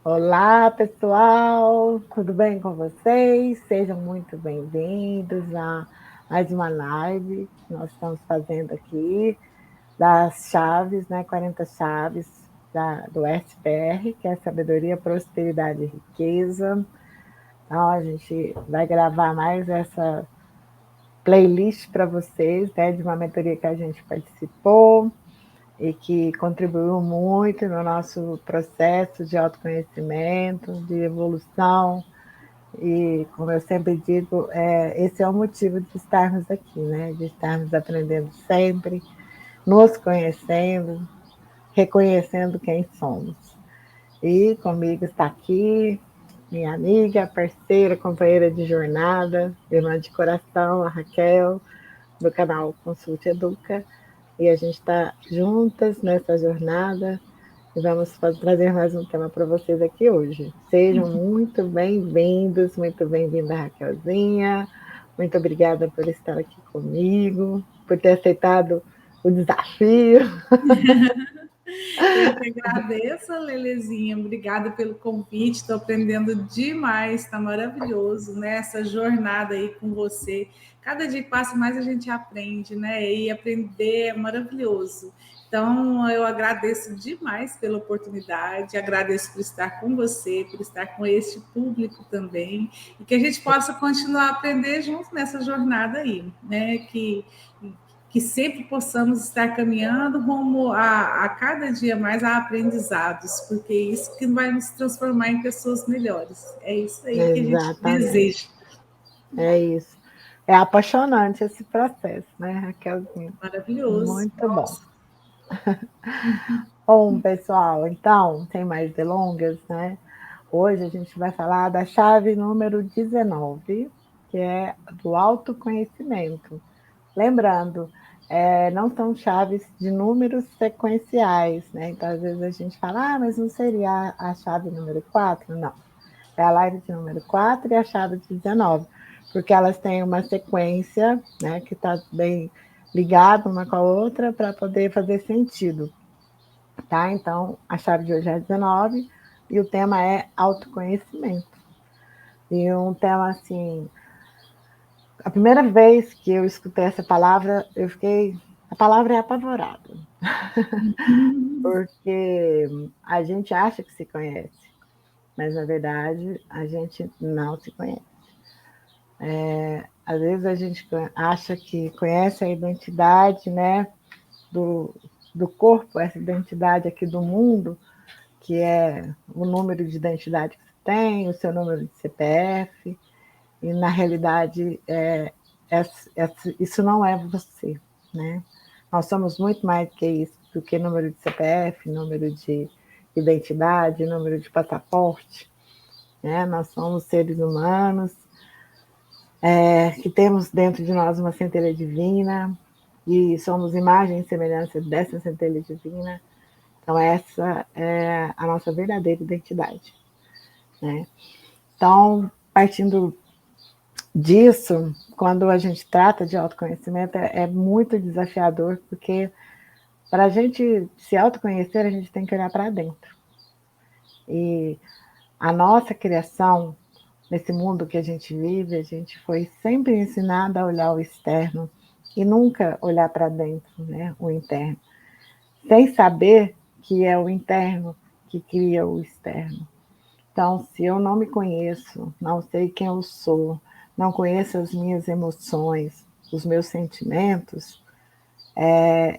Olá, pessoal, tudo bem com vocês? Sejam muito bem-vindos a mais uma live que nós estamos fazendo aqui das chaves, né? 40 chaves do SPR, que é Sabedoria, Prosperidade e Riqueza. Então, a gente vai gravar mais essa playlist para vocês, né? De uma mentoria que a gente participou e que contribuiu muito no nosso processo de autoconhecimento, de evolução. E, como eu sempre digo, esse é o motivo de estarmos aqui, né? De estarmos aprendendo sempre, nos conhecendo, reconhecendo quem somos. E comigo está aqui minha amiga, parceira, companheira de jornada, irmã de coração, a Raquel, do canal Consulte Educa. E a gente está juntas nessa jornada e vamos trazer mais um tema para vocês aqui hoje. Sejam muito bem-vindos, muito bem-vinda, Raquelzinha. Muito obrigada por estar aqui comigo, por ter aceitado o desafio. Eu que agradeço, Lelezinha. Obrigada pelo convite. Estou aprendendo demais, está maravilhoso, né? Essa jornada aí com você. Cada dia que passa mais a gente aprende, né? E aprender é maravilhoso. Então, eu agradeço demais pela oportunidade, agradeço por estar com você, por estar com este público também, e que a gente possa continuar a aprender junto nessa jornada aí, né? Que sempre possamos estar caminhando rumo a cada dia mais a aprendizados, porque é isso que vai nos transformar em pessoas melhores. É isso aí que a gente Exatamente. deseja. É isso. É apaixonante esse processo, né, Raquelzinha? Maravilhoso. Muito bom. Nossa. Bom, pessoal, então, sem mais delongas, né? Hoje a gente vai falar da chave número 19, que é do autoconhecimento. Lembrando, não são chaves de números sequenciais, né? Então, às vezes a gente fala, mas não seria a chave número 4? Não. É a live de número 4 e a chave de 19, porque elas têm uma sequência, né, que está bem ligada uma com a outra para poder fazer sentido. Tá? Então, a chave de hoje é 19 e o tema é autoconhecimento. E um tema assim, a primeira vez que eu escutei essa palavra, a palavra é apavorada. Porque a gente acha que se conhece, mas na verdade a gente não se conhece. Às vezes a gente acha que conhece a identidade, né, do, do corpo, essa identidade aqui do mundo, que é o número de identidade que você tem, o seu número de CPF, e na realidade isso não é você, né? Nós somos muito mais que isso, do que número de CPF, número de identidade, número de passaporte, né? Nós somos seres humanos que temos dentro de nós uma centelha divina e somos imagem e semelhança dessa centelha divina. Então, essa é a nossa verdadeira identidade, né? Então, partindo disso, quando a gente trata de autoconhecimento, é muito desafiador, porque para a gente se autoconhecer, a gente tem que olhar para dentro. E a nossa criação, nesse mundo que a gente vive, a gente foi sempre ensinada a olhar o externo e nunca olhar para dentro, né, o interno, sem saber que é o interno que cria o externo. Então, se eu não me conheço, não sei quem eu sou, não conheço as minhas emoções, os meus sentimentos,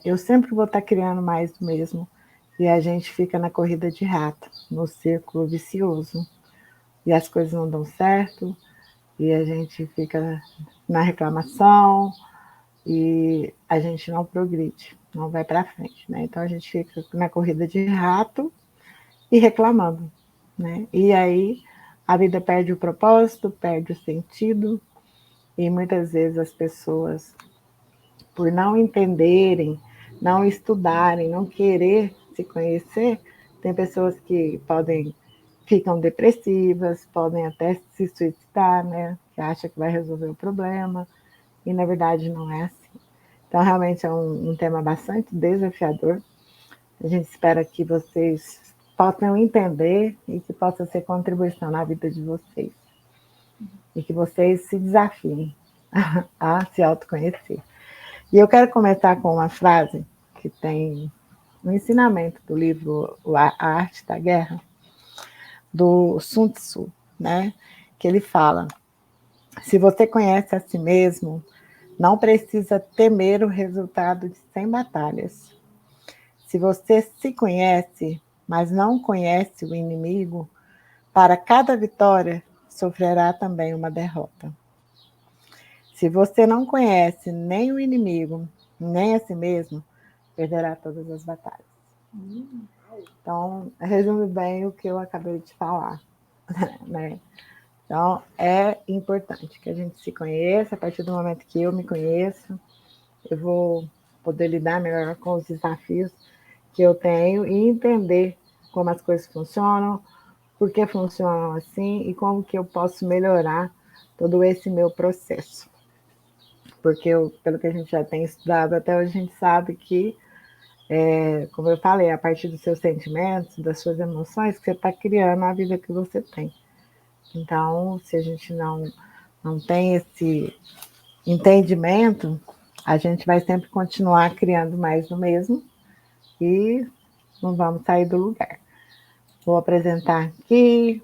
eu sempre vou estar criando mais do mesmo. E a gente fica na corrida de rato, no círculo vicioso. E as coisas não dão certo, e a gente fica na reclamação, e a gente não progride, não vai para frente. Né? Então a gente fica na corrida de rato e reclamando. Né? E aí a vida perde o propósito, perde o sentido, e muitas vezes as pessoas, por não entenderem, não estudarem, não querer se conhecer, tem pessoas que ficam depressivas, podem até se suicidar, né? Que acha que vai resolver o problema, e na verdade não é assim. Então, realmente é um tema bastante desafiador. A gente espera que vocês possam entender e que possa ser contribuição na vida de vocês. E que vocês se desafiem a se autoconhecer. E eu quero começar com uma frase que tem no ensinamento do livro A Arte da Guerra, do Sun Tzu, né? Que ele fala: se você conhece a si mesmo, não precisa temer o resultado de 100 batalhas. Se você se conhece, mas não conhece o inimigo, para cada vitória sofrerá também uma derrota. Se você não conhece nem o inimigo, nem a si mesmo, perderá todas as batalhas. Então, resume bem o que eu acabei de falar, né? Então, é importante que a gente se conheça. A partir do momento que eu me conheço, eu vou poder lidar melhor com os desafios que eu tenho e entender como as coisas funcionam, por que funcionam assim e como que eu posso melhorar todo esse meu processo. Porque, pelo que a gente já tem estudado até hoje, a gente sabe que, como eu falei, a partir dos seus sentimentos, das suas emoções, que você está criando a vida que você tem. Então, se a gente não tem esse entendimento, a gente vai sempre continuar criando mais do mesmo e não vamos sair do lugar. Vou apresentar aqui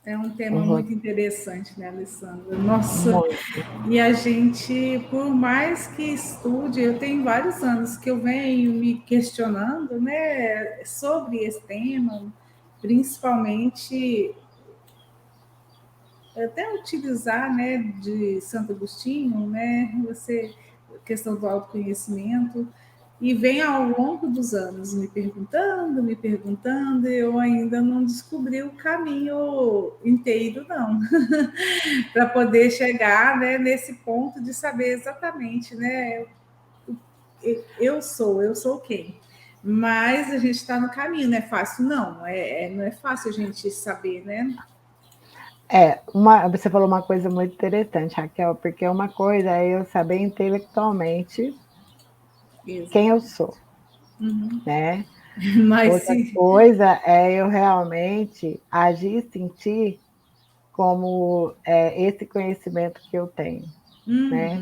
É um tema muito interessante, né, Alessandra? Nossa, e a gente, por mais que estude, eu tenho vários anos que eu venho me questionando, né, sobre esse tema, principalmente até utilizar, né, de Santo Agostinho, né, questão do autoconhecimento, e vem ao longo dos anos me perguntando, e eu ainda não descobri o caminho inteiro, não, para poder chegar, né, nesse ponto de saber exatamente, né, eu sou quem? Mas a gente está no caminho, não é fácil, não, não é fácil a gente saber, né? Você falou uma coisa muito interessante, Raquel, porque uma coisa é eu saber intelectualmente quem eu sou, né? Mas Outra sim. coisa é eu realmente agir e sentir como esse conhecimento que eu tenho, né?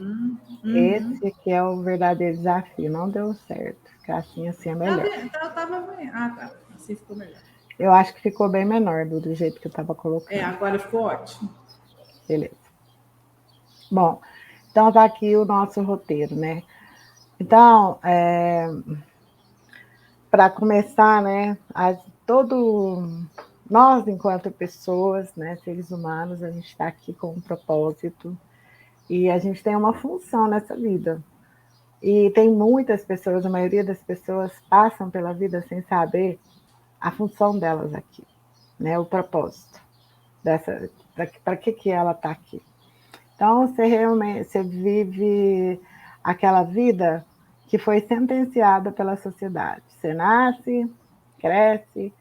Esse que é o verdadeiro desafio. Não deu certo, ficar assim é melhor. Tava bem. Ah, tá. Assim ficou melhor. Eu acho que ficou bem menor do jeito que eu estava colocando. Agora ficou ótimo. Beleza. Bom, então tá aqui o nosso roteiro, né? Então, para começar, né, nós, enquanto pessoas, né, seres humanos, a gente está aqui com um propósito e a gente tem uma função nessa vida. E tem muitas pessoas, a maioria das pessoas passam pela vida sem saber a função delas aqui, né, o propósito dessa, para que ela está aqui. Então, você vive aquela vida que foi sentenciada pela sociedade. Você nasce, cresce,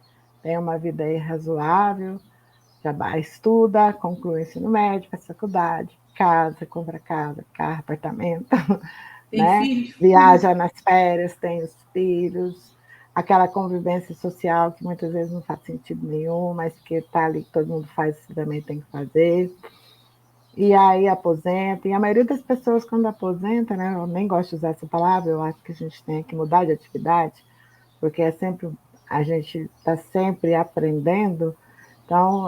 tem uma vida aí razoável, já estuda, conclui o ensino médio, faz faculdade, compra casa, carro, apartamento, Tem né? filho? Viaja nas férias, tem os filhos, aquela convivência social que muitas vezes não faz sentido nenhum, mas que está ali, todo mundo faz, você também tem que fazer. E aí aposenta, e a maioria das pessoas quando aposenta, né, eu nem gosto de usar essa palavra, eu acho que a gente tem que mudar de atividade, porque a gente está sempre aprendendo. Então,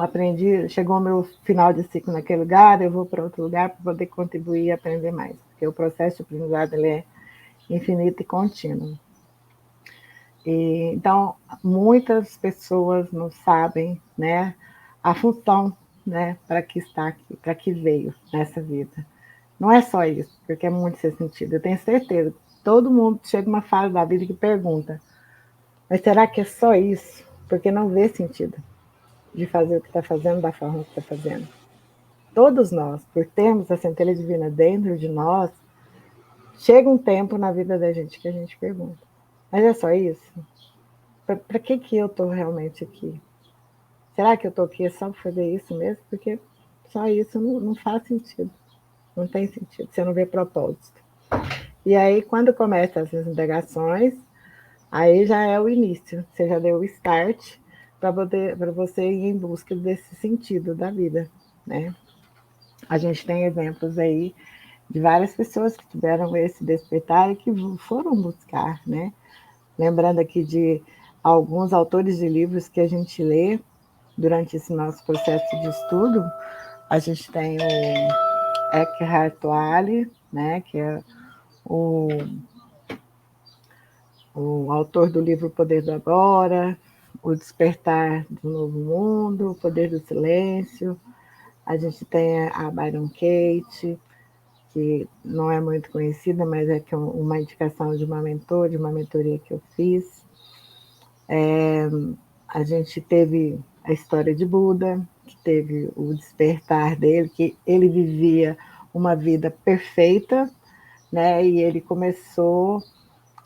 chegou o meu final de ciclo naquele lugar, eu vou para outro lugar para poder contribuir e aprender mais, porque o processo de aprendizado ele é infinito e contínuo. Então, muitas pessoas não sabem, né, a função, né, para que está aqui, para que veio nessa vida. Não é só isso, porque é muito sem sentido. Eu tenho certeza que todo mundo chega uma fase da vida que pergunta, mas será que é só isso? Porque não vê sentido de fazer o que está fazendo da forma que está fazendo. Todos nós, por termos a centelha divina dentro de nós, chega um tempo na vida da gente que a gente pergunta, mas é só isso? Para que eu estou realmente aqui? Será que eu estou aqui só para fazer isso mesmo? Porque só isso não faz sentido. Não tem sentido, você não vê propósito. E aí, quando começam essas indagações, Aí já é o início, você já deu o start para você ir em busca desse sentido da vida, né? A gente tem exemplos aí de várias pessoas que tiveram esse despertar e que foram buscar, né? Lembrando aqui de alguns autores de livros que a gente lê durante esse nosso processo de estudo, a gente tem o Eckhart Tolle, né, que é o, o autor do livro O Poder do Agora, O Despertar do Novo Mundo, O Poder do Silêncio. A gente tem a Byron Katie, que não é muito conhecida, mas é que uma indicação de uma mentora, de uma mentoria que eu fiz. A gente teve a história de Buda, que teve o despertar dele, que ele vivia uma vida perfeita, né? E ele começou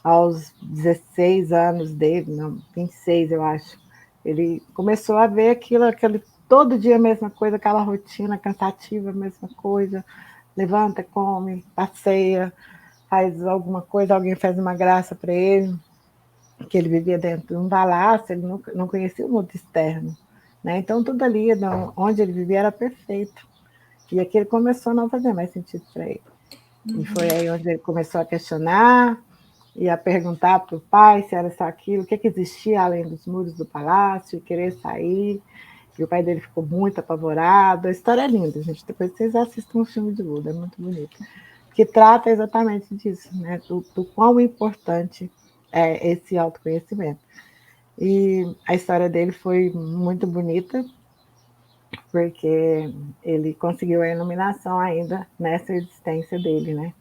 aos 16 anos dele, não, 26 eu acho. Ele começou a ver aquele todo dia a mesma coisa, aquela rotina cansativa, a mesma coisa. Levanta, come, passeia, faz alguma coisa, alguém faz uma graça para ele, que ele vivia dentro de um palácio, ele não conhecia o mundo externo. Né? Então, tudo ali, onde ele vivia, era perfeito. E aqui ele começou a não fazer mais sentido para ele. E foi aí onde ele começou a questionar e a perguntar para o pai se era só aquilo, o que existia além dos muros do palácio, e querer sair. E o pai dele ficou muito apavorado. A história é linda, gente. Depois vocês assistam um filme de Buda, é muito bonito. Que trata exatamente disso, né? Do quão importante é esse autoconhecimento. E a história dele foi muito bonita, porque ele conseguiu a iluminação ainda nessa existência dele, né?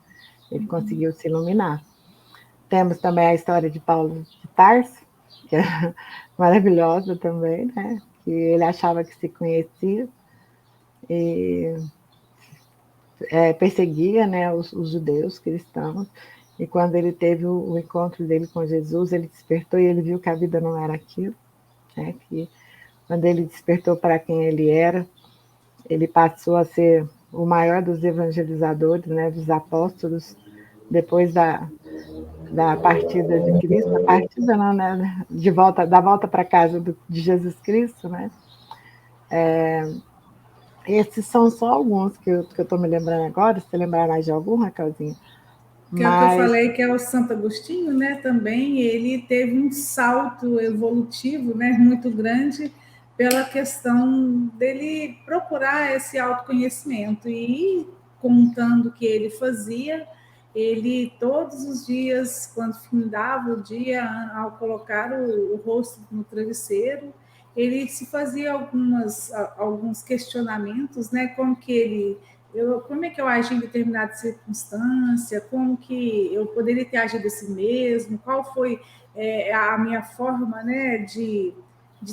Ele conseguiu se iluminar. Temos também a história de Paulo de Tarso, que é maravilhosa também, né? Que ele achava que se conhecia e perseguia, né, os judeus cristãos. E quando ele teve o encontro dele com Jesus, ele despertou e ele viu que a vida não era aquilo, né? Que quando ele despertou para quem ele era, ele passou a ser o maior dos evangelizadores, né, dos apóstolos, depois da partida de Cristo, a partida não, né, da volta para casa de Jesus Cristo, né? Esses são só alguns que eu estou me lembrando agora. Se você lembrar mais de algum, Raquelzinha. Que é o que eu Mas falei, que é o Santo Agostinho, né? Também ele teve um salto evolutivo, né? Muito grande pela questão dele procurar esse autoconhecimento e contando o que ele fazia, ele todos os dias, quando findava o dia, ao colocar o rosto no travesseiro, ele se fazia alguns questionamentos, né? Como que ele como é que eu agi em determinada circunstância, como que eu poderia ter agido assim mesmo, qual foi a minha forma, né, de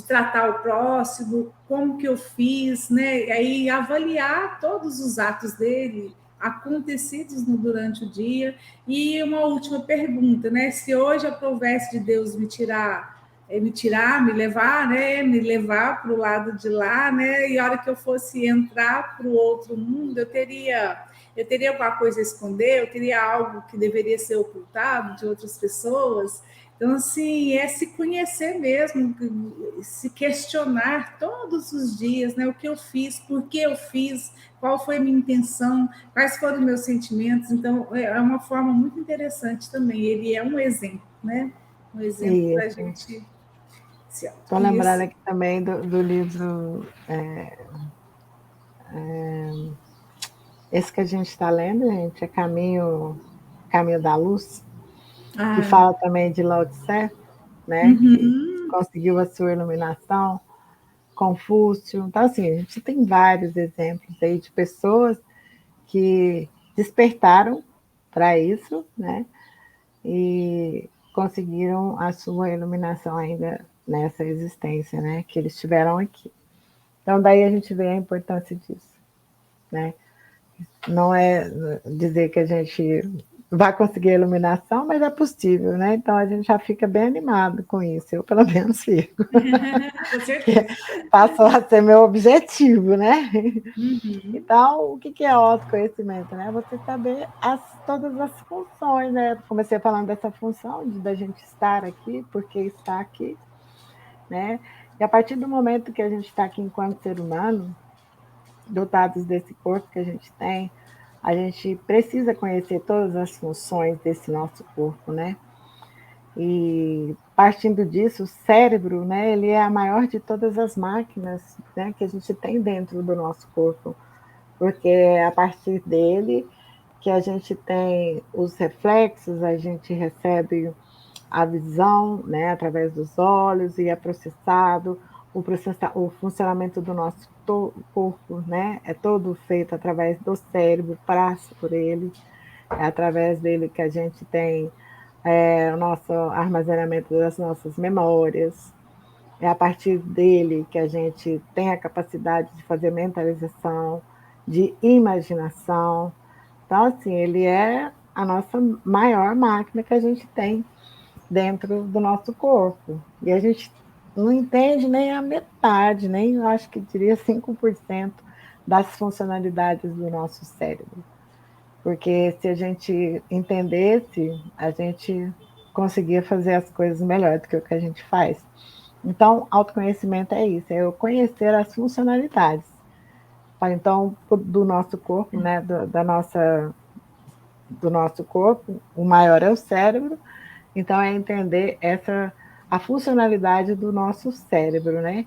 tratar o próximo, como que eu fiz, né, aí avaliar todos os atos dele acontecidos durante o dia. E uma última pergunta, né, se hoje aprouvesse de Deus me levar, né? Me levar para o lado de lá, né? E a hora que eu fosse entrar para o outro mundo, eu teria alguma coisa a esconder, eu teria algo que deveria ser ocultado de outras pessoas. Então, assim, é se conhecer mesmo, se questionar todos os dias, né? O que eu fiz, por que eu fiz, qual foi a minha intenção, quais foram os meus sentimentos. Então, é uma forma muito interessante também. Ele é um exemplo, né? Um exemplo para a isso. gente se Estou lembrando autoconhecer. aqui também do livro, esse que a gente está lendo, gente, é Caminho da Luz, que Ah, fala também de Lao Tse, né, que conseguiu a sua iluminação, Confúcio. Então, assim, a gente tem vários exemplos aí de pessoas que despertaram para isso, né, e conseguiram a sua iluminação ainda nessa existência, né, que eles tiveram aqui. Então, daí a gente vê a importância disso, né? Não é dizer que a gente vai conseguir a iluminação, mas é possível, né? Então a gente já fica bem animado com isso, eu pelo menos fico. Com certeza. Passou a ser meu objetivo, né? Uhum. Então, o que é autoconhecimento, né? Você saber todas as funções, né? Comecei falando dessa função da gente estar aqui, porque está aqui, né? E a partir do momento que a gente está aqui enquanto ser humano, dotados desse corpo que a gente tem, a gente precisa conhecer todas as funções desse nosso corpo, né? E partindo disso, o cérebro, né, ele é a maior de todas as máquinas, né, que a gente tem dentro do nosso corpo, porque é a partir dele que a gente tem os reflexos, a gente recebe a visão, né, através dos olhos e é processado, o funcionamento do nosso corpo, né, é todo feito através do cérebro, passa por ele, é através dele que a gente tem o nosso armazenamento das nossas memórias, é a partir dele que a gente tem a capacidade de fazer mentalização, de imaginação. Então, assim, ele é a nossa maior máquina que a gente tem dentro do nosso corpo. E a gente não entende nem a metade, nem eu acho que diria 5% das funcionalidades do nosso cérebro. Porque se a gente entendesse, a gente conseguia fazer as coisas melhor do que o que a gente faz. Então, autoconhecimento é isso, é eu conhecer as funcionalidades. Então, do nosso corpo, né, do nosso corpo, o maior é o cérebro, então é entender a funcionalidade do nosso cérebro, né?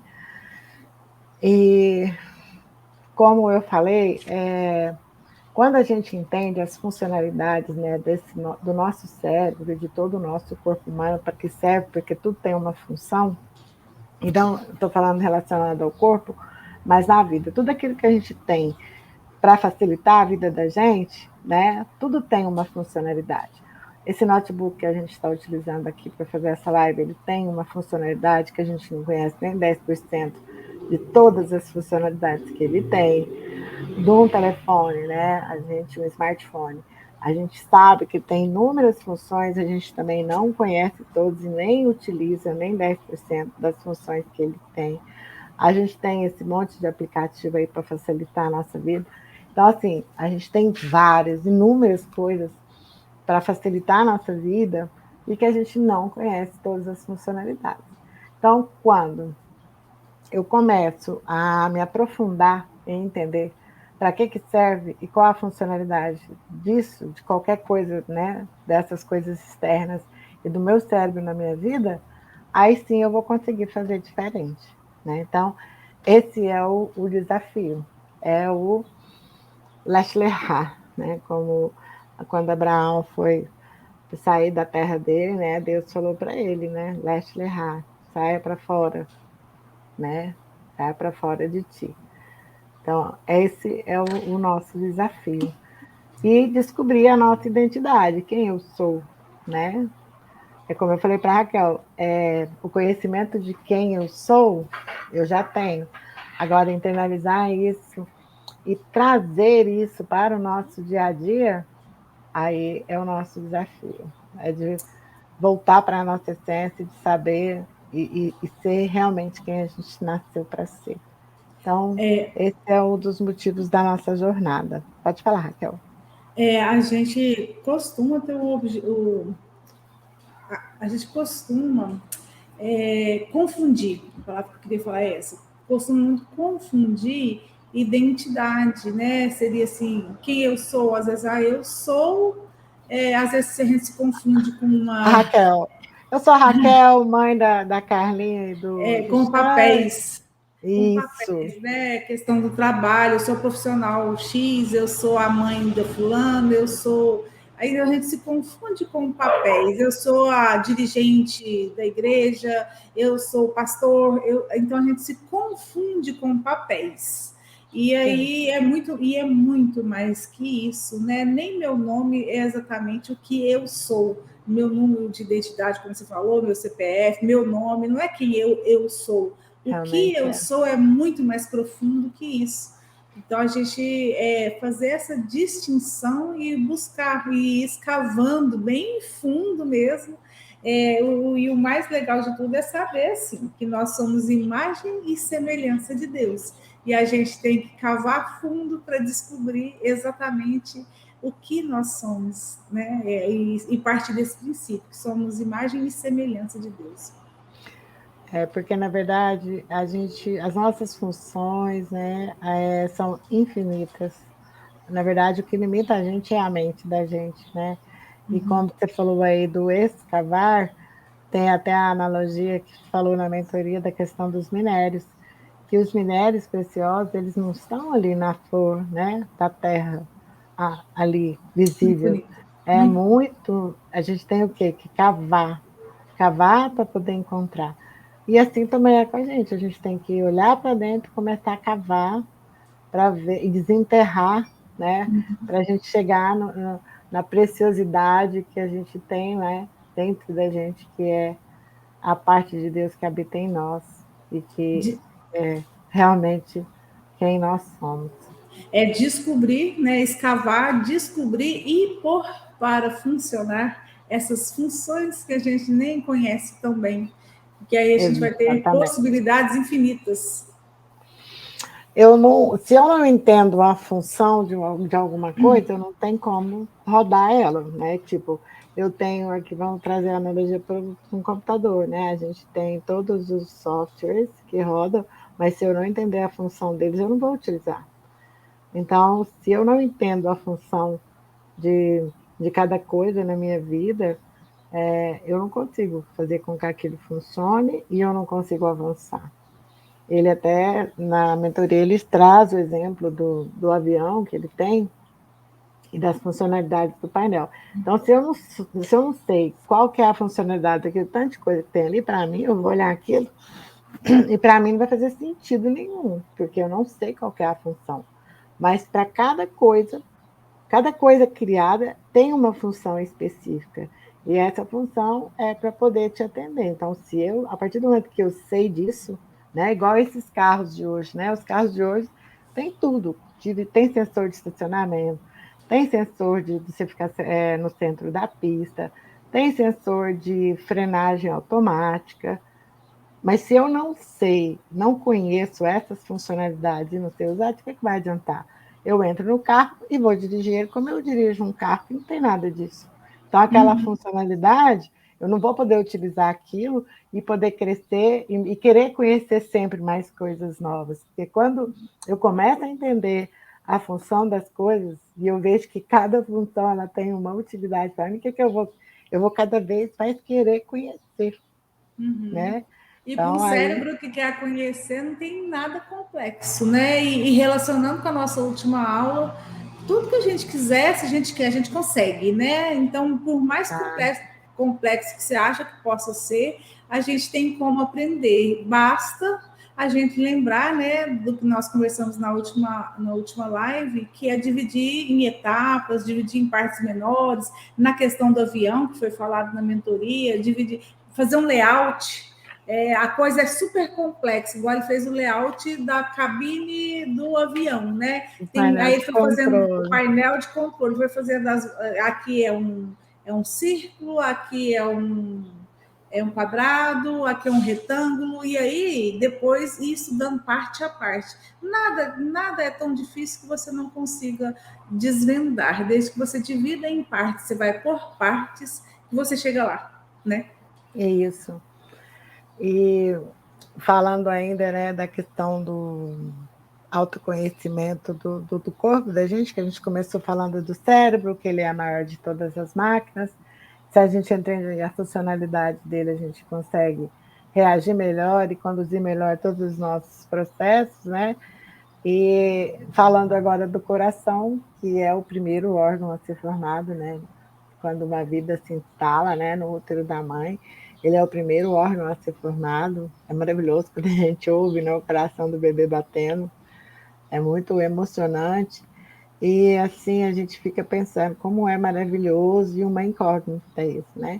E como eu falei, quando a gente entende as funcionalidades, né, do nosso cérebro e de todo o nosso corpo humano, para que serve, porque tudo tem uma função, então, estou falando relacionado ao corpo, mas na vida, tudo aquilo que a gente tem para facilitar a vida da gente, né, tudo tem uma funcionalidade. Esse notebook que a gente está utilizando aqui para fazer essa live, ele tem uma funcionalidade que a gente não conhece nem 10% de todas as funcionalidades que ele tem. De um telefone, né, um smartphone, a gente sabe que tem inúmeras funções, a gente também não conhece todos e nem utiliza nem 10% das funções que ele tem. A gente tem esse monte de aplicativo aí para facilitar a nossa vida. Então, assim, a gente tem várias, inúmeras coisas para facilitar a nossa vida e que a gente não conhece todas as funcionalidades. Então, quando eu começo a me aprofundar em entender para que serve e qual a funcionalidade disso, de qualquer coisa, né, dessas coisas externas e do meu cérebro na minha vida, aí sim eu vou conseguir fazer diferente, né? Então, esse é o desafio, é o Lashleha, né? Como quando Abraão foi sair da terra dele, né? Deus falou para ele, né? Lashleha, saia para fora, né? Saia para fora de ti. Então, esse é o nosso desafio. E descobrir a nossa identidade, quem eu sou, né? É como eu falei para a Raquel, o conhecimento de quem eu sou, eu já tenho. Agora, internalizar isso e trazer isso para o nosso dia a dia, aí é o nosso desafio. É de voltar para a nossa essência, de saber e ser realmente quem a gente nasceu para ser. Então, esse é um dos motivos da nossa jornada. Pode falar, Raquel. A gente costuma ter a gente costuma confundir, a palavra que eu queria falar é essa, costuma muito confundir identidade, né? Seria assim, quem eu sou, às vezes, eu sou, às vezes a gente se confunde com A uma Raquel. Eu sou a Raquel, mãe da Carlinha e do com Chan. papéis, com Isso. papéis, né? Questão do trabalho, eu sou profissional X, eu sou a mãe da fulano, eu sou. Aí a gente se confunde com papéis. Eu sou a dirigente da igreja, eu sou pastor, então a gente se confunde com papéis. E Sim. aí é muito mais que isso, né? Nem meu nome é exatamente o que eu sou. Meu número de identidade, como você falou, meu CPF, meu nome, não é quem eu sou. O que Realmente eu é. sou é muito mais profundo que isso. Então, a gente fazer essa distinção e buscar, e ir escavando bem fundo mesmo. E o mais legal de tudo é saber, assim, que nós somos imagem e semelhança de Deus. E a gente tem que cavar fundo para descobrir exatamente o que nós somos, né? E partir desse princípio, que somos imagem e semelhança de Deus. Porque, na verdade, as nossas funções, né, são infinitas. Na verdade, o que limita a gente é a mente da gente, né? E como você falou aí do escavar, tem até a analogia que falou na mentoria da questão dos minérios, que os minérios preciosos, eles não estão ali na flor, né, da terra, ali, Muito visível. bonito. É muito, a gente tem o quê? Que cavar para poder encontrar. E assim também é com a gente tem que olhar para dentro e começar a cavar para ver e desenterrar, né, para a gente chegar na preciosidade que a gente tem, né, dentro da gente, que é a parte de Deus que habita em nós e que De, é realmente quem nós somos. descobrir, né, escavar, descobrir e pôr para funcionar essas funções que a gente nem conhece tão bem, porque aí a gente vai ter Exatamente. possibilidades infinitas. Se eu não entendo a função de alguma coisa, eu não tenho como rodar ela, né? Tipo, eu tenho aqui, vamos trazer a analogia para um computador, né? A gente tem todos os softwares que rodam, mas se eu não entender a função deles, eu não vou utilizar. Então, se eu não entendo a função de cada coisa na minha vida, eu não consigo fazer com que aquilo funcione e eu não consigo avançar. Ele até, na mentoria, ele traz o exemplo do avião que ele tem e das funcionalidades do painel. Então, se eu não sei qual que é a funcionalidade daquele tanto de coisa que tem ali, para mim, eu vou olhar aquilo e para mim não vai fazer sentido nenhum, porque eu não sei qual que é a função. Mas para cada coisa criada tem uma função específica. E essa função é para poder te atender. Então, a partir do momento que eu sei disso, né, igual esses carros de hoje, né? Os carros de hoje tem tudo. Tem sensor de estacionamento, tem sensor de você ficar no centro da pista, tem sensor de frenagem automática. Mas se eu não sei, não conheço essas funcionalidades e não sei usar, o que é que vai adiantar? Eu entro no carro e vou dirigir ele como eu dirijo um carro que não tem nada disso. Então, aquela funcionalidade, eu não vou poder utilizar aquilo e poder crescer e querer conhecer sempre mais coisas novas. Porque quando eu começo a entender a função das coisas e eu vejo que cada função ela tem uma utilidade para mim, o que, que eu vou? Eu vou cada vez mais querer conhecer, né? E para um Então, aí cérebro que quer conhecer, não tem nada complexo, né? E relacionando com a nossa última aula, tudo que a gente quiser, se a gente quer, a gente consegue, né? Então, por mais tá. complexo que você acha que possa ser, a gente tem como aprender. Basta a gente lembrar, né, do que nós conversamos na última live, que é dividir em etapas, dividir em partes menores, na questão do avião, que foi falado na mentoria, fazer um layout. A coisa é super complexa, igual ele fez o layout da cabine do avião, né? O painel Aí de ele foi fazendo o controle. painel de controle, foi fazendo aqui é um círculo, aqui é um quadrado, aqui é um retângulo, e aí depois isso dando parte a parte. Nada é tão difícil que você não consiga desvendar, desde que você divida em partes, você vai por partes e você chega lá, né? É isso. E falando ainda, né, da questão do autoconhecimento do corpo da gente, que a gente começou falando do cérebro, que ele é a maior de todas as máquinas. Se a gente entende a funcionalidade dele, a gente consegue reagir melhor e conduzir melhor todos os nossos processos, né? E falando agora do coração, que é o primeiro órgão a ser formado, né? Quando uma vida se instala, né, no útero da mãe, ele é o primeiro órgão a ser formado. É maravilhoso quando a gente ouve, né, o coração do bebê batendo. É muito emocionante. E assim a gente fica pensando como é maravilhoso e uma incógnita isso, né?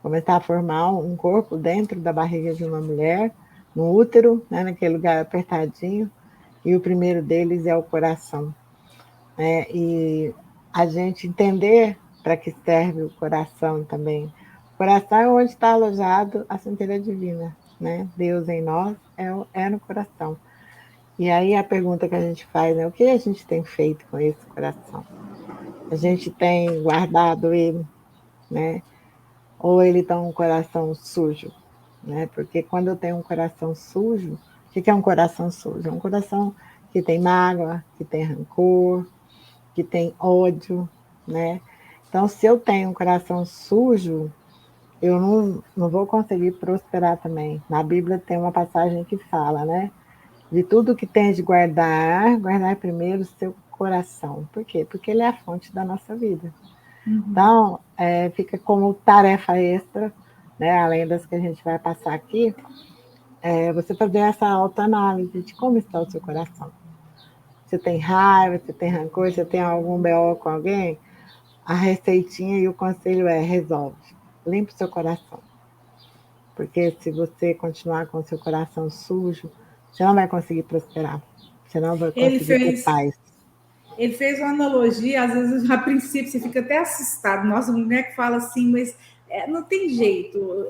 Começar a formar um corpo dentro da barriga de uma mulher, no útero, né, naquele lugar apertadinho. e o primeiro deles é o coração, né? E a gente entender para que serve o coração também. O coração é onde está alojado a centelha divina, né? Deus em nós é no coração. E aí a pergunta que a gente faz é o que a gente tem feito com esse coração? A gente tem guardado ele, né? Ou ele está um coração sujo, né? Porque quando eu tenho um coração sujo, o que é um coração sujo? É um coração que tem mágoa, que tem rancor, que tem ódio, né? Então, se eu tenho um coração sujo, eu não vou conseguir prosperar também. Na Bíblia tem uma passagem que fala, né? De tudo que tens de guardar, guardar primeiro o seu coração. Por quê? Porque ele é a fonte da nossa vida. Então, fica como tarefa extra, né? Além das que a gente vai passar aqui, você fazer essa autoanálise de como está o seu coração. Você tem raiva, você tem rancor, você tem algum BO com alguém? A receitinha e o conselho é: resolve, limpe o seu coração. Porque se você continuar com o seu coração sujo, você não vai conseguir prosperar. Você não vai Ele conseguir ter fez, paz. ele fez uma analogia, às vezes, a princípio, você fica até assustado. Nossa, mulher que fala assim, mas não tem jeito.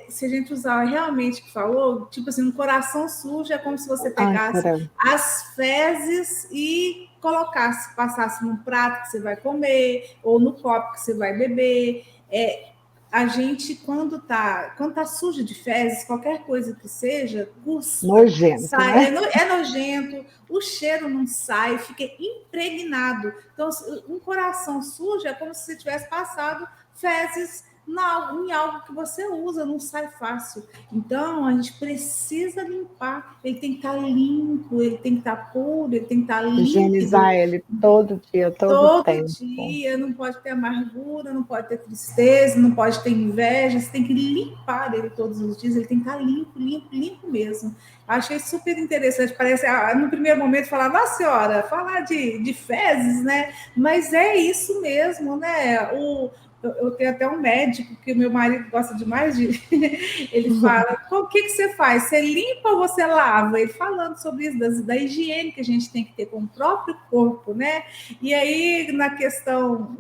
Se a gente usar realmente o que falou, tipo assim, um coração sujo é como se você pegasse Âncora. as fezes e colocasse, passasse num prato que você vai comer, ou no copo que você vai beber. A gente, quando tá sujo de fezes, qualquer coisa que seja, custa, Nojento, sai, né? é nojento, o cheiro não sai, fica impregnado. Então, um coração sujo é como se você tivesse passado fezes em algo que você usa, não sai fácil. Então, a gente precisa limpar. Ele tem que estar limpo, ele tem que estar puro, ele tem que estar límpido. Higienizar ele todo dia, todo Todo tempo. dia, não pode ter amargura, não pode ter tristeza, não pode ter inveja, você tem que limpar ele todos os dias, ele tem que estar limpo, limpo, limpo mesmo. Achei super interessante, parece, no primeiro momento, falar, nossa senhora, falar de fezes, né? Mas é isso mesmo, né? Eu tenho até um médico que o meu marido gosta demais de. Ele fala: o que você faz? Você limpa ou você lava? Ele falando sobre isso, da higiene que a gente tem que ter com o próprio corpo, né? E aí, na questão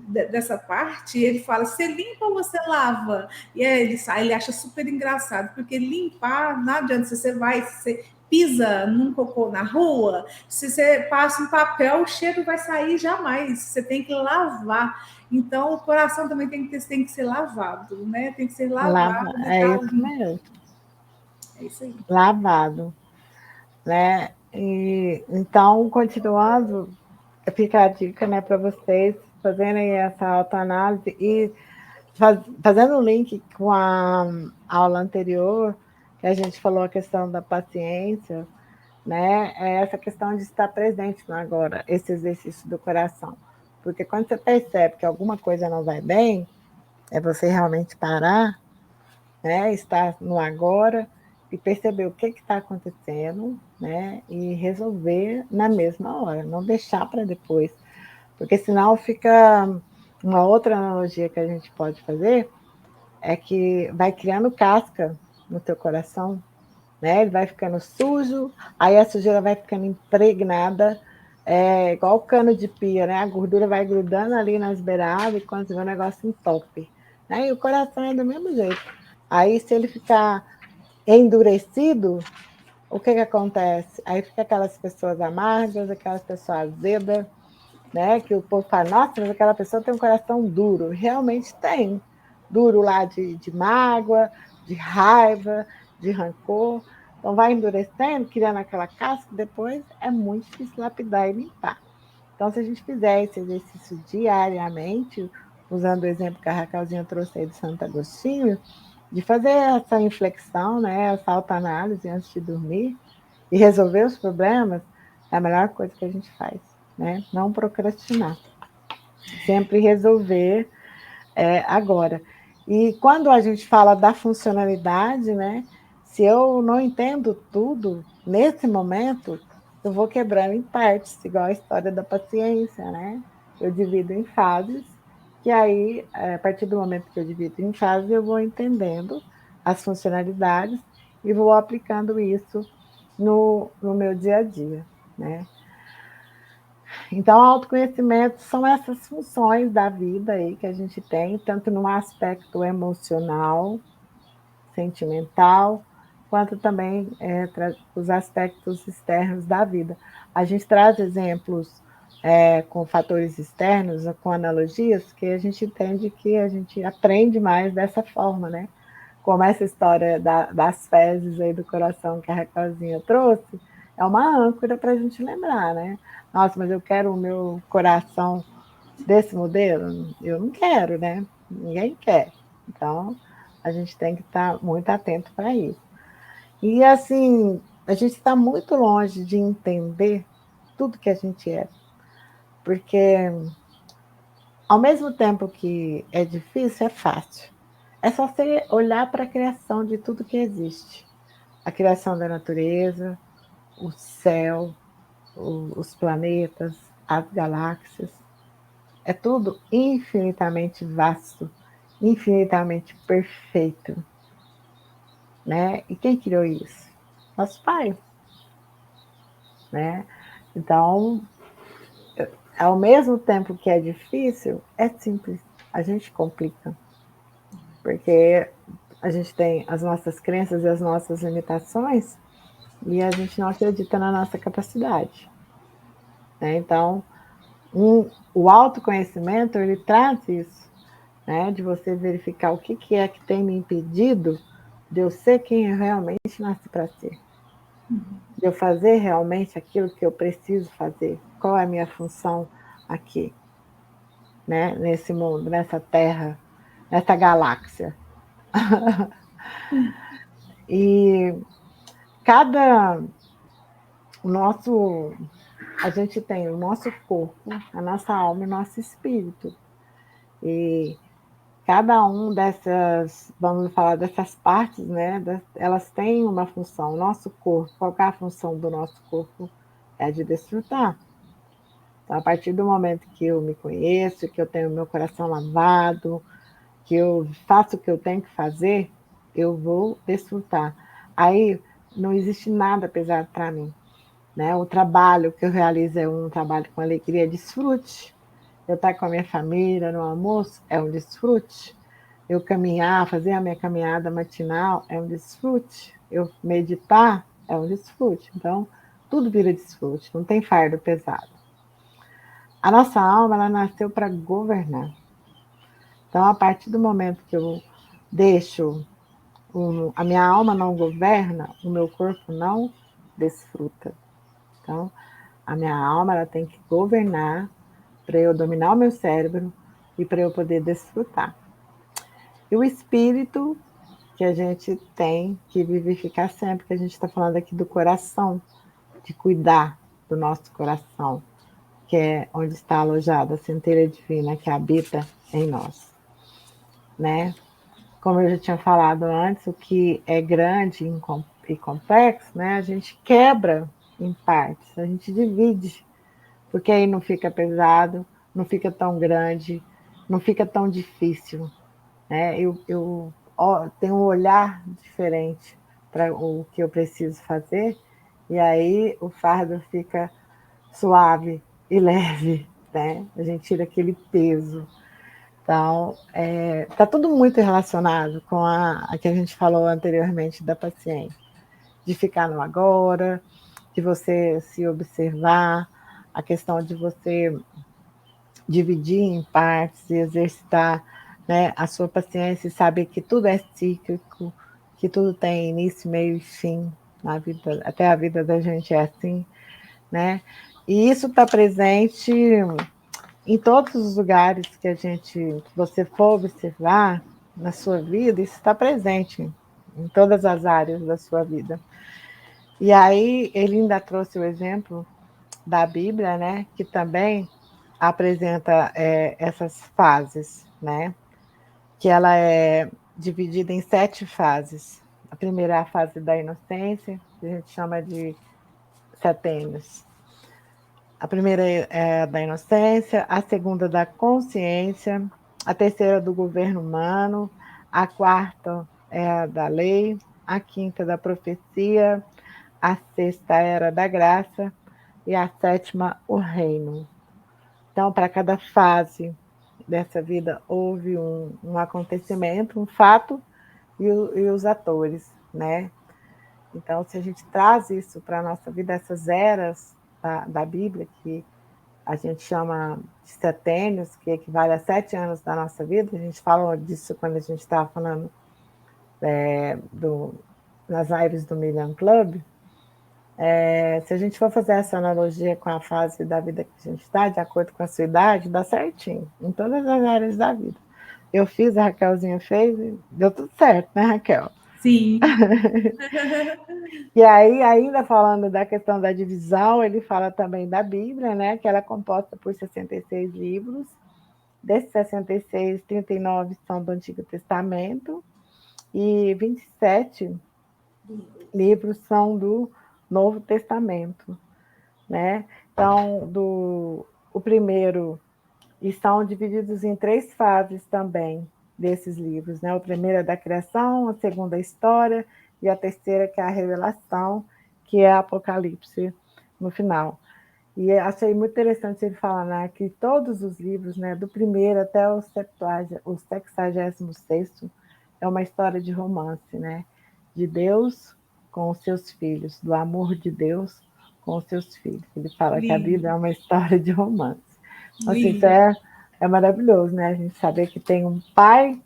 dessa parte, ele fala: você limpa ou você lava? E aí ele acha super engraçado, porque limpar, não adianta, se você vai, se você pisa num cocô na rua, se você passa um papel, o cheiro vai sair jamais. Você tem que lavar. Então, o coração também tem que ser lavado, né? Tem que ser Lava, lavado, né? é Tá isso limpo. mesmo. É isso aí. Lavado, né? E, então, continuando, fica a dica, né, para vocês fazerem essa autoanálise e fazendo o link com a aula anterior, que a gente falou a questão da paciência, né? É essa questão de estar presente no agora, esse exercício do coração. Porque quando você percebe que alguma coisa não vai bem, é você realmente parar, né? Estar no agora e perceber o que está acontecendo, né? E resolver na mesma hora, não deixar para depois. Porque senão fica uma outra analogia que a gente pode fazer é que vai criando casca no teu coração, né? Ele vai ficando sujo, aí a sujeira vai ficando impregnada, igual o cano de pia, né? A gordura vai grudando ali nas beiradas e quando você vê o negócio entope. Né? E o coração é do mesmo jeito. Aí, se ele ficar endurecido, o que acontece? Aí fica aquelas pessoas amargas, aquelas pessoas azedas, né? Que o povo fala, nossa, mas aquela pessoa tem um coração duro. Realmente tem. Duro lá de mágoa, de raiva, de rancor. Então vai endurecendo, criando aquela casca, depois é muito difícil lapidar e limpar. Então, se a gente fizer esse exercício diariamente, usando o exemplo que a Raquelzinha trouxe aí de Santo Agostinho, de fazer essa inflexão, né, essa autoanálise antes de dormir e resolver os problemas, é a melhor coisa que a gente faz, né? Não procrastinar. Sempre resolver agora. E quando a gente fala da funcionalidade, né? Se eu não entendo tudo nesse momento, eu vou quebrando em partes, igual a história da paciência, né? Eu divido em fases, que aí, a partir do momento que eu divido em fases, eu vou entendendo as funcionalidades e vou aplicando isso no meu dia a dia, né? Então, autoconhecimento são essas funções da vida aí que a gente tem, tanto no aspecto emocional, sentimental, quanto também os aspectos externos da vida. A gente traz exemplos com fatores externos, com analogias, que a gente entende que a gente aprende mais dessa forma, né? Como essa história das fezes aí do coração que a Raquelzinha trouxe, é uma âncora para a gente lembrar, né? Nossa, mas eu quero o meu coração desse modelo? Eu não quero, né? Ninguém quer. Então, a gente tem que estar muito atento para isso. E, assim, a gente está muito longe de entender tudo que a gente é. Porque, ao mesmo tempo que é difícil, é fácil. É só você olhar para a criação de tudo que existe. A criação da natureza, o céu, os planetas, as galáxias. É tudo infinitamente vasto, infinitamente perfeito, né? E quem criou isso? Nosso pai, né? Então, ao mesmo tempo que é difícil, é simples. A gente complica, porque a gente tem as nossas crenças e as nossas limitações e a gente não acredita na nossa capacidade, né? Então, o autoconhecimento, ele traz isso, né? De você verificar o que é que tem me impedido de eu ser quem eu realmente nasci para ser. De eu fazer realmente aquilo que eu preciso fazer. Qual é a minha função aqui, né? Nesse mundo, nessa terra, nessa galáxia. E cada nosso a gente tem o nosso corpo, a nossa alma e o nosso espírito. E cada um dessas, vamos falar dessas partes, né? Elas têm uma função. O nosso corpo, qual é a função do nosso corpo? É de desfrutar. Então, a partir do momento que eu me conheço, que eu tenho meu coração lavado, que eu faço o que eu tenho que fazer, eu vou desfrutar. Aí não existe nada pesado para mim, né? O trabalho que eu realizo é um trabalho com alegria, desfrute. Eu estar com a minha família no almoço é um desfrute. Eu caminhar, fazer a minha caminhada matinal é um desfrute. Eu meditar é um desfrute. Então, tudo vira desfrute, não tem fardo pesado. A nossa alma, ela nasceu para governar. Então, a partir do momento que eu deixo, a minha alma não governa, o meu corpo não desfruta. Então, a minha alma, ela tem que governar para eu dominar o meu cérebro e para eu poder desfrutar. E o espírito que a gente tem que vivificar sempre, que a gente está falando aqui do coração, de cuidar do nosso coração, que é onde está alojada a centelha divina que habita em nós, né? Como eu já tinha falado antes, o que é grande e complexo, né? A gente quebra em partes, a gente divide, porque aí não fica pesado, não fica tão grande, não fica tão difícil, né? Eu tenho um olhar diferente para o que eu preciso fazer, e aí o fardo fica suave e leve, né? A gente tira aquele peso. Então, está tudo muito relacionado com a que a gente falou anteriormente da paciência, de ficar no agora, de você se observar, a questão de você dividir em partes e exercitar, né, a sua paciência e saber que tudo é cíclico, que tudo tem início, meio e fim na vida, até a vida da gente é assim, né? E isso está presente em todos os lugares que você for observar na sua vida, isso está presente em todas as áreas da sua vida. E aí ele ainda trouxe o exemplo da Bíblia, né, que também apresenta essas fases, né, que ela é dividida em 7 fases. A primeira é a fase da inocência, que a gente chama de setênios. A primeira é a da inocência, a segunda da consciência, a terceira do governo humano, a quarta é a da lei, a quinta da profecia, a sexta era da graça e a sétima, o reino. Então, para cada fase dessa vida, houve um acontecimento, um fato e os atores, né? Então, se a gente traz isso para a nossa vida, essas eras da Bíblia, que a gente chama de setênios, que equivale a 7 anos da nossa vida, a gente falou disso quando a gente estava falando nas lives do Million Club. Se a gente for fazer essa analogia com a fase da vida que a gente está, de acordo com a sua idade, dá certinho, em todas as áreas da vida. Eu fiz, a Raquelzinha fez, e deu tudo certo, né, Raquel? Sim. E aí, ainda falando da questão da divisão, ele fala também da Bíblia, né, que ela é composta por 66 livros. Desses 66, 39 são do Antigo Testamento e 27 livros são do Novo Testamento, né? Então, o primeiro, e são divididos em 3 fases também desses livros, né? O primeiro é da criação, a segunda é a história e a terceira que é a revelação, que é Apocalipse no final. E achei muito interessante ele falar, né, que todos os livros, né, do primeiro até o 66º, é uma história de romance, né? De Deus com os seus filhos, do amor de Deus com os seus filhos. Ele fala que a Bíblia é uma história de romance. Assim, isso é maravilhoso, né? A gente saber que tem um pai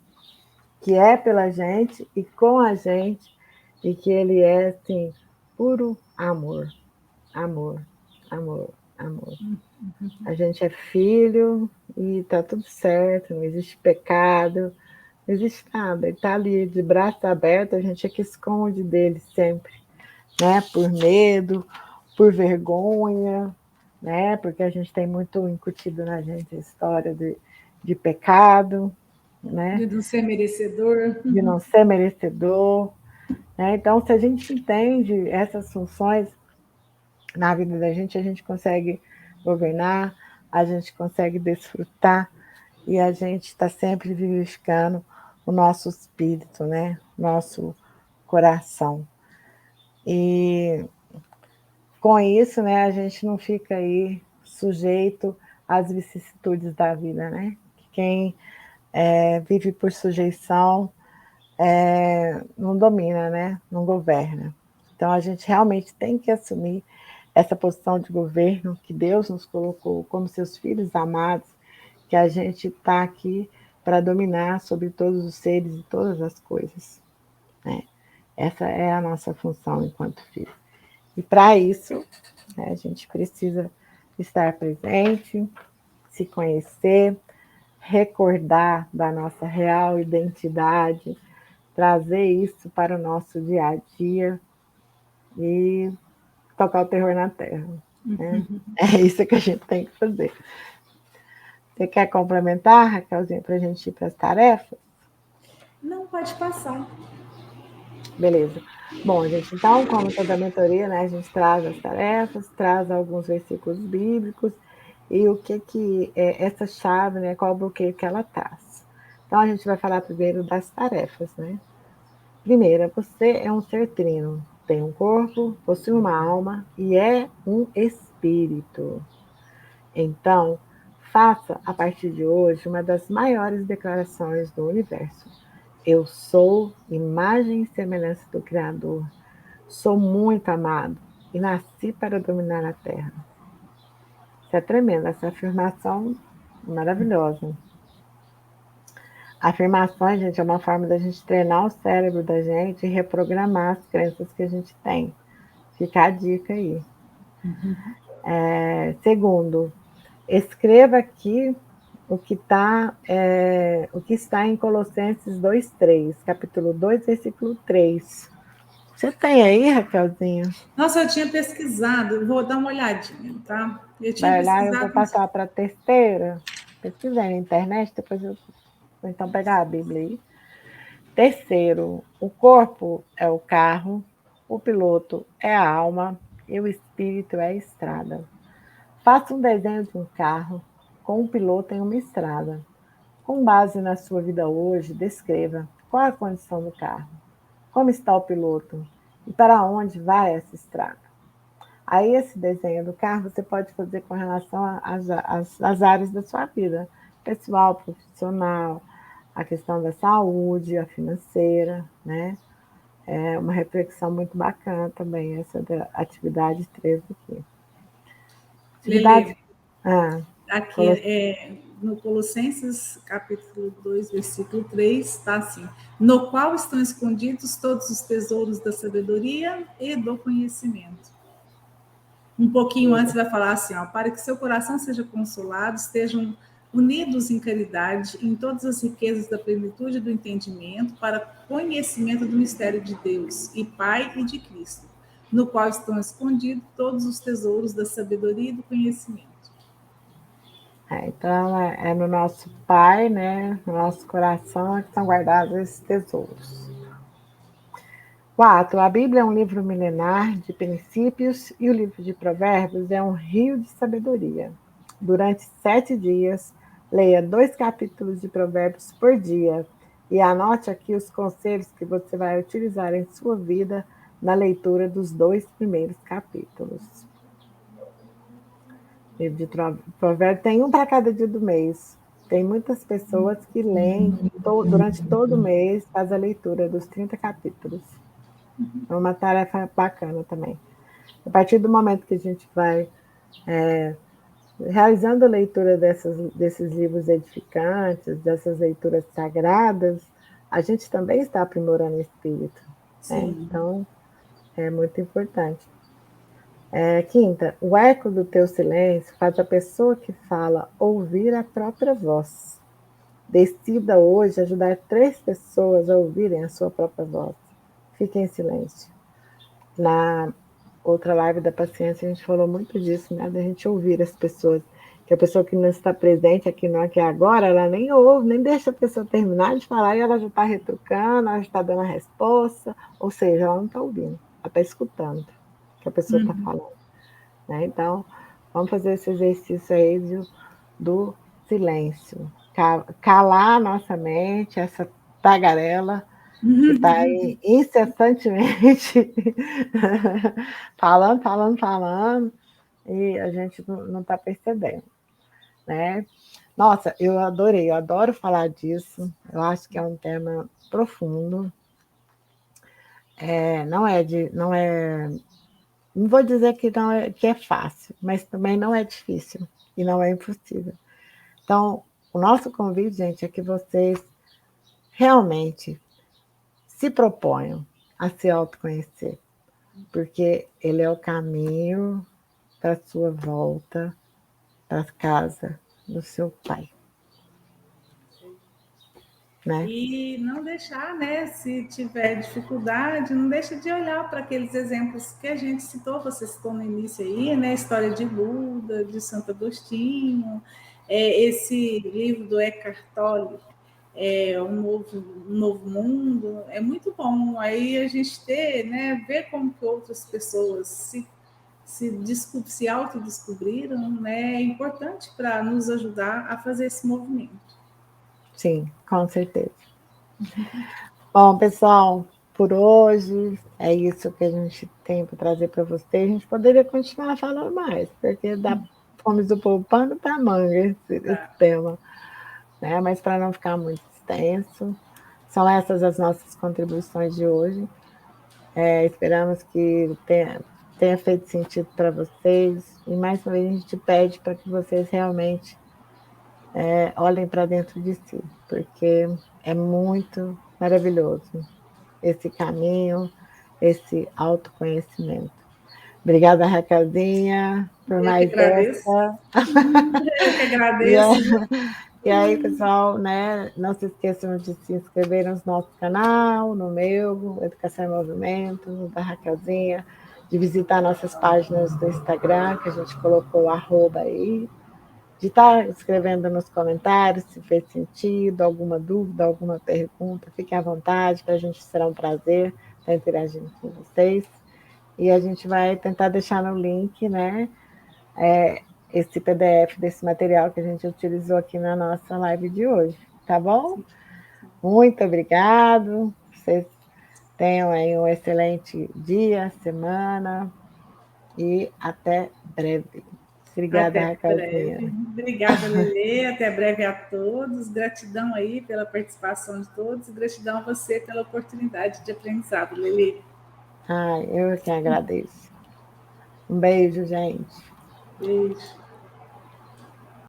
que é pela gente e com a gente, e que ele é, assim, puro amor, amor, amor, amor. A gente é filho e tá tudo certo, não existe pecado, não existe nada. Ele tá ali de braço aberto, a gente é que esconde dele sempre, né? Por medo, por vergonha, né? Porque a gente tem muito incutido na gente a história de pecado, né? De não ser merecedor. De não ser merecedor, né? Então, se a gente entende essas funções na vida da gente, a gente consegue governar, a gente consegue desfrutar e a gente está sempre vivificando o nosso espírito, né? Nosso coração. E com isso, né, a gente não fica aí sujeito às vicissitudes da vida, né? Quem vive por sujeição não domina, né? Não governa. Então a gente realmente tem que assumir essa posição de governo que Deus nos colocou como seus filhos amados, que a gente está aqui para dominar sobre todos os seres e todas as coisas, né? Essa é a nossa função enquanto filho. E para isso, né, a gente precisa estar presente, se conhecer, recordar da nossa real identidade, trazer isso para o nosso dia a dia e tocar o terror na terra. Né? É isso que a gente tem que fazer. Você quer complementar, Raquelzinha, para a gente ir para as tarefas? Não, pode passar. Beleza. Bom, gente, então, como toda mentoria, né, a gente traz as tarefas, traz alguns versículos bíblicos e o que é essa chave, né, qual o bloqueio que ela traz. Então, a gente vai falar primeiro das tarefas, né? Primeira, você é um ser trino, tem um corpo, possui uma alma e é um espírito. Então, faça a partir de hoje uma das maiores declarações do universo. Eu sou imagem e semelhança do Criador. Sou muito amado e nasci para dominar a Terra. Isso é tremendo, essa afirmação maravilhosa. Afirmações, gente, é uma forma da gente treinar o cérebro da gente e reprogramar as crenças que a gente tem. Fica a dica aí. Segundo, escreva aqui o que está em Colossenses 2:3, capítulo 2, versículo 3. Você tem aí, Raquelzinha? Nossa, eu tinha pesquisado, vou dar uma olhadinha, tá? Eu tinha Vai lá, eu vou pesquisado. passar para a terceira. Pesquisei na internet, depois eu vou então pegar a Bíblia aí. Terceiro, o corpo é o carro, o piloto é a alma e o espírito é a estrada. Faça um desenho de um carro com um piloto em uma estrada. Com base na sua vida hoje, descreva qual é a condição do carro, como está o piloto E para onde vai essa estrada? Aí esse desenho do carro você pode fazer com relação às áreas da sua vida, pessoal, profissional, a questão da saúde, a financeira, né? É uma reflexão muito bacana também, essa da atividade 3 aqui. Atividade. Lele, Ah, aqui Coloss- no Colossenses, capítulo 2, versículo 3, está assim: no qual estão escondidos todos os tesouros da sabedoria e do conhecimento. Um pouquinho antes vai falar assim, ó, para que seu coração seja consolado, estejam unidos em caridade, em todas as riquezas da plenitude do entendimento, para conhecimento do mistério de Deus, e Pai e de Cristo, no qual estão escondidos todos os tesouros da sabedoria e do conhecimento. então, é no nosso Pai, né? No nosso coração é que estão guardados esses tesouros. 4. A Bíblia é um livro milenar de princípios e o livro de Provérbios é um rio de sabedoria. Durante 7 dias, leia 2 capítulos de Provérbios por dia e anote aqui os conselhos que você vai utilizar em sua vida na leitura dos 2 primeiros capítulos. Livro de Provérbios tem um para cada dia do mês. Tem muitas pessoas que leem durante todo o mês, faz a leitura dos 30 capítulos. É uma tarefa bacana também. A partir do momento que a gente vai realizando a leitura desses livros edificantes, dessas leituras sagradas, a gente também está aprimorando o espírito. Né? Então, é muito importante. 5ª, o eco do teu silêncio faz a pessoa que fala ouvir a própria voz. Decida hoje ajudar 3 pessoas a ouvirem a sua própria voz. Fique em silêncio. Na outra live da paciência, a gente falou muito disso, né? Da gente ouvir as pessoas. Que a pessoa que não está presente aqui no aqui agora, ela nem ouve, nem deixa a pessoa terminar de falar e ela já está retrucando, ela já está dando a resposta, ou seja, ela não está ouvindo, ela está escutando o que a pessoa está falando. Né? Então, vamos fazer esse exercício aí do silêncio. Calar a nossa mente, essa tagarela que está aí incessantemente falando, e a gente não está percebendo. Né? Nossa, eu adoro falar disso, eu acho que é um tema profundo. Não vou dizer que é fácil, mas também não é difícil e não é impossível. Então, o nosso convite, gente, é que vocês realmente se proponham a se autoconhecer, porque ele é o caminho para a sua volta para a casa do seu pai. Né? E não deixar, né? Se tiver dificuldade, não deixa de olhar para aqueles exemplos que a gente citou, você citou no início aí, né? História de Buda, de Santo Agostinho, esse livro do Eckhart Tolle, um novo mundo, é muito bom. Aí a gente né? Ver como que outras pessoas se autodescobriram, né? É importante para nos ajudar a fazer esse movimento. Sim, com certeza. Bom, pessoal, por hoje é isso que a gente tem para trazer para vocês. A gente poderia continuar falando mais, porque dá fomos do poupando para manga esse tema. Né? Mas para não ficar muito extenso, são essas as nossas contribuições de hoje. Esperamos que tenha feito sentido para vocês. E mais uma vez a gente pede para que vocês realmente olhem para dentro de si, porque é muito maravilhoso esse caminho, esse autoconhecimento. Obrigada, Raquelzinha, por Eu que mais agradeço. essa. Eu que agradeço. E aí, pessoal, né, não se esqueçam de se inscrever no nosso canal, no meu, Educação em Movimento, no da Raquelzinha, de visitar nossas páginas do Instagram, que a gente colocou o @ aí, de estar escrevendo nos comentários se fez sentido, alguma dúvida, alguma pergunta, fiquem à vontade, para a gente será um prazer estar interagindo com vocês. E a gente vai tentar deixar no link, né, esse PDF desse material que a gente utilizou aqui na nossa live de hoje, tá bom? Muito obrigado. Vocês Tenham aí um excelente dia, semana e até breve. Obrigada, Até breve. Raquelzinha. Obrigada, Lelê. Até breve a todos. Gratidão aí pela participação de todos e gratidão a você pela oportunidade de aprendizado, Lelê. Ai, eu que agradeço. Um beijo, gente. Beijo.